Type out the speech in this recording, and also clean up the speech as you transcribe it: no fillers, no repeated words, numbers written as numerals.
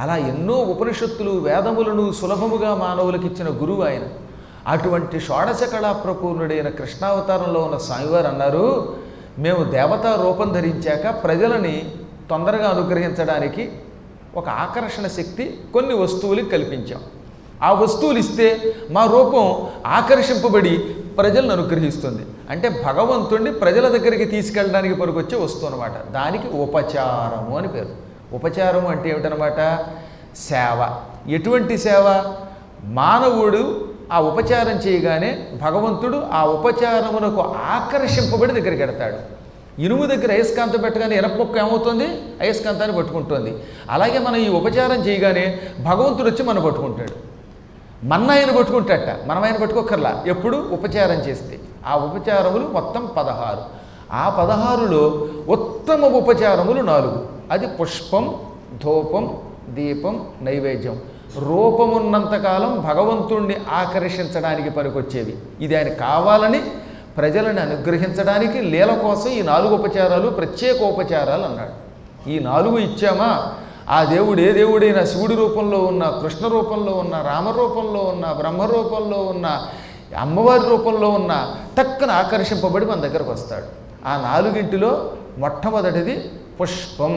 అలా ఎన్నో ఉపనిషత్తులు వేదములను సులభముగా మానవులకు ఇచ్చిన గురువు ఆయన. అటువంటి షోడశ కళా ప్రపూర్ణుడైన కృష్ణావతారంలో ఉన్న స్వామివారు అన్నారు, మేము దేవతా రూపం ధరించాక ప్రజలని తొందరగా అనుగ్రహించడానికి ఒక ఆకర్షణ శక్తి కొన్ని వస్తువులకు కల్పించాం. ఆ వస్తువులు ఇస్తే మా రూపం ఆకర్షింపబడి ప్రజలను అనుగ్రహిస్తుంది. అంటే భగవంతుణ్ణి ప్రజల దగ్గరికి తీసుకెళ్ళడానికి పనికొచ్చే వస్తువు అనమాట. దానికి ఉపచారము అని పేరు. ఉపచారము అంటే ఏమిటనమాట? సేవ. ఎటువంటి సేవ? మానవుడు ఆ ఉపచారం చేయగానే భగవంతుడు ఆ ఉపచారమునకు ఆకర్షింపబడి దగ్గరికి ఎడతాడు. ఇనుము దగ్గర అయస్కాంతం పెట్టగానే ఎనపొక్క ఏమవుతుంది? అయస్కాంతాన్ని పట్టుకుంటుంది. అలాగే మనం ఈ ఉపచారం చేయగానే భగవంతుడు వచ్చి మనం పట్టుకుంటాడు. ఆయన పట్టుకుంటాడట, మనం ఆయన పట్టుకోకర్లా. ఎప్పుడు? ఉపచారం చేస్తే. ఆ ఉపచారములు మొత్తం 16. ఆ 16లో ఉత్తమ ఉపచారములు 4. అది పుష్పం, ధూపం, దీపం, నైవేద్యం. రూపమున్నంతకాలం భగవంతుణ్ణి ఆకర్షించడానికి పనికొచ్చేవి. ఇది ఆయన కావాలని ప్రజలను అనుగ్రహించడానికి లీల కోసం ఈ 4 ఉపచారాలు ప్రత్యేకోపచారాలు అన్నాడు. ఈ 4 ఇచ్చామా ఆ దేవుడు ఏ దేవుడైనా శివుడి రూపంలో ఉన్న, కృష్ణ రూపంలో ఉన్న, రామ రూపంలో ఉన్న, బ్రహ్మ రూపంలో ఉన్న, అమ్మవారి రూపంలో ఉన్న టక్కున ఆకర్షింపబడి మన దగ్గరకు వస్తాడు. ఆ 4గింటిలో మొట్టమొదటిది పుష్పం.